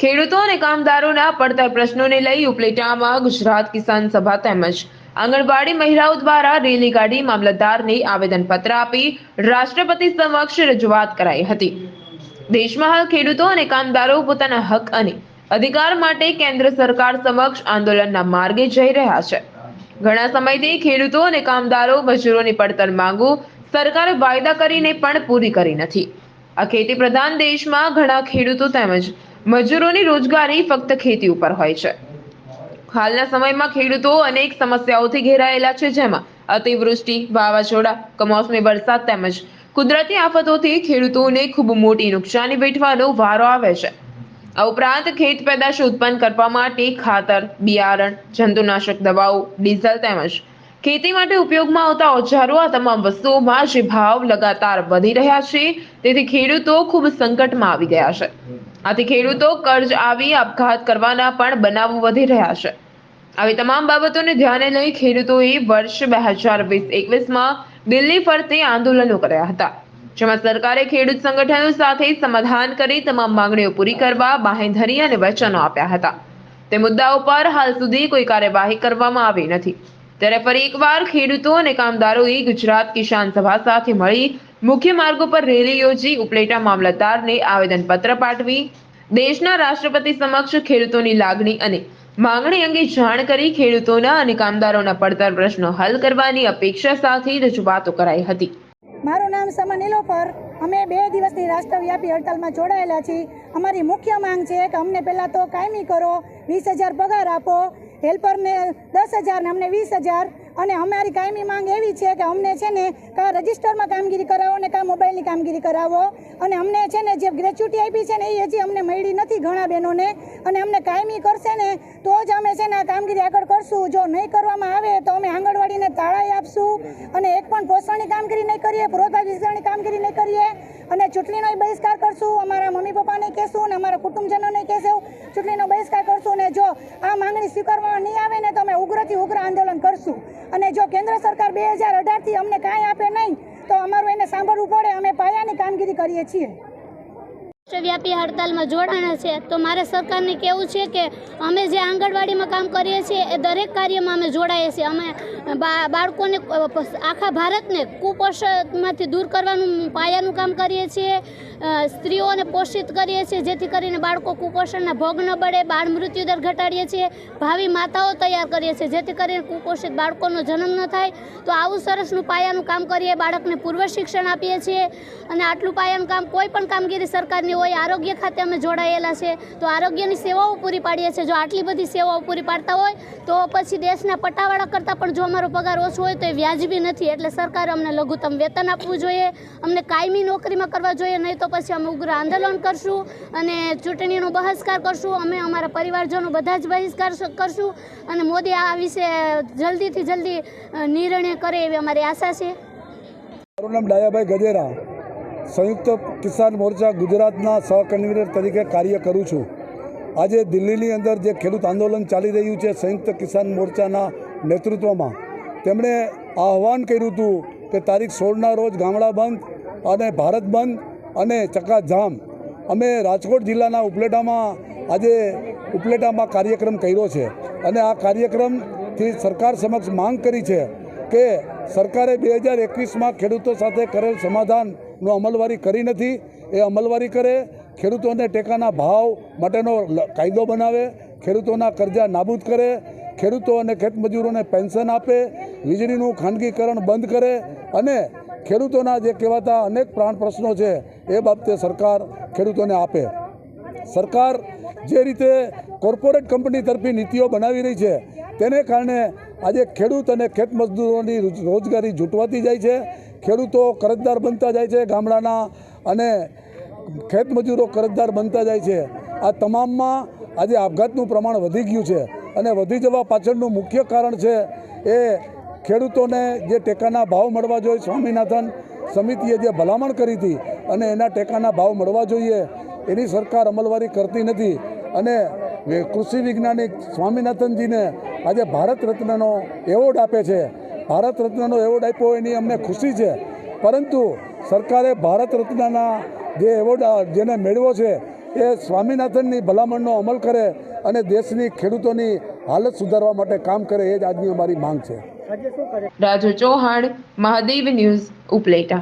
ખેડૂતો અને કામદારોના પડતર પ્રશ્નોને લઈ ઉપલેટામાં ગુજરાત કિસાન સભા તેમજ આંગણવાડી મહિલાઓ દ્વારા રેલી કાઢી મામલતદારને આવેદનપત્ર આપી રાષ્ટ્રપતિ સમક્ષ રજૂઆત કરાઈ હતી। દેશમાં હાલ ખેડૂતો અને કામદારો પોતાના હક અને અધિકાર માટે કેન્દ્ર સરકાર સમક્ષ આંદોલનના માર્ગે જઈ રહ્યા છે। ઘણા સમયથી ખેડૂતો અને કામદારો મજૂરોની પડતર માંગો સરકારે વાયદા કરીને પણ પૂરી કરી નથી। આ ખેતી પ્રધાન દેશમાં ઘણા ખેડૂતો તેમજ મજૂરોની રોજગારી ફક્ત ખેતી ઉપર હોય છે। હાલના સમયમાં ખેડૂતો અનેક સમસ્યાઓથી ઘેરાયેલા છે, જેમાં અતિવૃષ્ટિ, વાવાઝોડા, કમોસમી વરસાદ તેમજ કુદરતી આફતોથી ખેડૂતોને ખૂબ મોટી નુકસાની વેઠવાનો વારો આવે છે। આ ઉપરાંત ખેત પેદાશ ઉત્પન્ન કરવા માટે ખાતર, બિયારણ, જંતુનાશક દવાઓ, ડીઝલ તેમજ ખેતી માટે ઉપયોગમાં આવતા ઓજારો આ તમામ વસ્તુઓમાં જે ભાવ લગાતાર વધી રહ્યા છે, તેથી ખેડૂતો ખૂબ સંકટમાં આવી ગયા છે। આથી ખેડૂતો કર્જ આવી આપઘાત કરવાના પણ બનાવો વધી રહ્યા છે। આવી તમામ બાબતોને ધ્યાને લઈ ખેડૂતોએ વર્ષ 2020-21માં દિલ્હી ફરતે આંદોલનો કર્યા હતા, જેમાં સરકારે ખેડૂત સંગઠનો સાથે સમાધાન કરી તમામ માંગણીઓ પૂરી કરવા બાંહેધરી અને વચનો આપ્યા હતા। તે મુદ્દાઓ પર હાલ સુધી કોઈ કાર્યવાહી કરવામાં આવી નથી। ત્યારે ફરી એકવાર ખેડૂતો અને કામદારોએ ગુજરાત કિસાન સભા સાથે મળી મુખ્ય માર્ગો પર રેલી યોજી ઉપલેટા મામલતદારને આવેદનપત્ર પાઠવી દેશના રાષ્ટ્રપતિ સમક્ષ ખેડૂતોની લાગણી અને માંગણી અંગે જાણ કરી ખેડૂતોના અને કામદારોના પડતર પ્રશ્નો હલ કરવાની અપેક્ષા સાથે રજૂઆતો કરાઈ હતી। મારું નામ સમા નીલોફર। અમે 2 દિવસની રાષ્ટ્રવ્યાપી હડતાલમાં જોડાયેલા છીએ। અમારી મુખ્ય માંગ છે કે અમને પહેલાં તો કાયમી કરો, 20,000 પગાર આપો, હેલ્પરને 10,000 ને અમને 20,000। અને અમારી કાયમી માંગ એવી છે કે અમને છે ને કાં રજિસ્ટરમાં કામગીરી કરાવો ને કાં મોબાઈલની કામગીરી કરાવો। અને અમને છે ને જે ગ્રેચ્યુટી આપી છે ને એ હજી અમને મળી નથી ઘણા બહેનોને। અને અમને કાયમી કરશે ને તો જ અમે છે ને આ કામગીરી આગળ કરશું। જો નહીં કરવામાં આવે તો અમે આંગણવાડીને તાળાઈ આપશું અને એક પણ પોષણની કામગીરી નહીં કરીએ, પુરવઠા વિતરણની કામગીરી નહીં કરીએ અને ચૂંટણીનો બહિષ્કાર કરશું। અમારા મમ્મી પપ્પાને કહેશું અને અમારા કુટુંબજનોને કહેશું, ચૂંટણીનો બહિષ્કાર કરશું। અને જો આ માંગણી સ્વીકારવામાં નહીં આવે ને તો અમે ઉગ્રથી ઉગ્ર આંદોલન કરશું। અને જો કેન્દ્ર સરકાર 2018થી અમને કાંઈ આપે નહીં તો અમારું એને સાંભળવું પડે। અમે પાયાની કામગીરી કરીએ છીએ। રાષ્ટ્રવ્યાપી હડતાલમાં જોડાણા છે તો મારે સરકારને કહેવું છે કે અમે જે આંગણવાડીમાં કામ કરીએ છીએ એ દરેક કાર્યમાં અમે જોડાઈએ છીએ। અમે બાળકોને આખા ભારતને કુપોષણમાંથી દૂર કરવાનું પાયાનું કામ કરીએ છીએ। સ્ત્રીઓને પોષિત કરીએ છીએ જેથી કરીને બાળકો કુપોષણના ભોગ ન બળે, બાળ મૃત્યુદર ઘટાડીએ છીએ, ભાવિ માતાઓ તૈયાર કરીએ છીએ જેથી કરીને કુપોષિત બાળકોનો જન્મ ન થાય। તો આવું સરસનું પાયાનું કામ કરીએ, બાળકને પૂર્વ શિક્ષણ આપીએ છીએ। અને આટલું પાયાનું કામ કોઈ પણ કામગીરી સરકારની હોય, આરોગ્ય ખાતે અમે જોડાયેલા છે તો આરોગ્યની સેવાઓ પૂરી પાડીએ છીએ। જો આટલી બધી સેવાઓ પૂરી પાડતા હોય તો પછી દેશના પટાવાળા કરતાં પણ જો અમારો પગાર ઓછો હોય તો એ વ્યાજબી નથી। એટલે સરકારે અમને લઘુત્તમ વેતન આપવું જોઈએ, અમને કાયમી નોકરીમાં કરવા જોઈએ, નહીં તો પછી અમે ઉગ્ર આંદોલન કરશું અને ચૂંટણીનો બહિષ્કાર કરશું। અમે અમારા પરિવારજનો બધા જ બહિષ્કાર કરશું અને મોદી આ વિશે જલ્દીથી જલ્દી નિર્ણય કરે એવી અમારી આશા છે। મારું નામ ડાયાભાઈ ગજેરા, સંયુક્ત કિસાન મોરચા ગુજરાતના સહકન્વીનર તરીકે કાર્ય કરું છું। આજે દિલ્હીની અંદર જે ખેડૂત આંદોલન ચાલી રહ્યું છે સંયુક્ત કિસાન મોરચાના નેતૃત્વમાં, તેમણે આહવાન કર્યું હતું કે તારીખ 16ના રોજ ગામડા બંધ અને ભારત બંધ અને ચક્કાજામ। અમે રાજકોટ જિલ્લાના ઉપલેટામાં કાર્યક્રમ કર્યો છે અને આ કાર્યક્રમથી સરકાર સમક્ષ માંગ કરી છે કે સરકારે 2021માં ખેડૂતો સાથે કરેલ સમાધાનનો અમલવારી કરી નથી, એ અમલવારી કરે, ખેડૂતોને ટેકાના ભાવ માટેનો કાયદો બનાવે, ખેડૂતોના કરજા નાબૂદ કરે, ખેડૂતો અને ખેતમજૂરોને પેન્શન આપે, વીજળીનું ખાનગીકરણ બંધ કરે અને ખેડૂતોના જે કહેવાતા અનેક પ્રાણ પ્રશ્નો છે એ બાબતે સરકાર ખેડૂતોને આપે। સરકાર જે રીતે કોર્પોરેટ કંપની તરફી નીતિઓ બનાવી રહી છે તેને કારણે આજે ખેડૂત અને ખેતમજૂરોની રોજગારી જૂટવાતી જાય છે, ખેડૂતો કરજદાર બનતા જાય છે, ગામડાના અને ખેતમજૂરો કરજદાર બનતા જાય છે। આ તમામમાં આજે આપઘાતનું પ્રમાણ વધી ગયું છે અને વધી જવા પાછળનું મુખ્ય કારણ છે એ ખેડૂતોને જે ટેકાના ભાવ મળવા જોઈએ, સ્વામિનાથન સમિતિએ જે ભલામણ કરી હતી અને એના ટેકાના ભાવ મળવા જોઈએ એની સરકાર અમલવારી કરતી નથી। અને કૃષિ વૈજ્ઞાનિક સ્વામિનાથનજીને આજે ભારત રત્નનો એવોર્ડ આપે છે। ભારત રત્નનો એવોર્ડ આપ્યો એની અમને ખુશી છે, પરંતુ સરકારે ભારત રત્નના જે એવોર્ડ જેને મેળવ્યો છે એ સ્વામિનાથનની ભલામણનો અમલ કરે અને દેશની ખેડૂતોની હાલત સુધારવા માટે કામ કરે, એ જ આજની અમારી માંગ છે. રાજુ ચૌહાણ, મહાદેવ ન્યૂઝ, ઉપલેટા.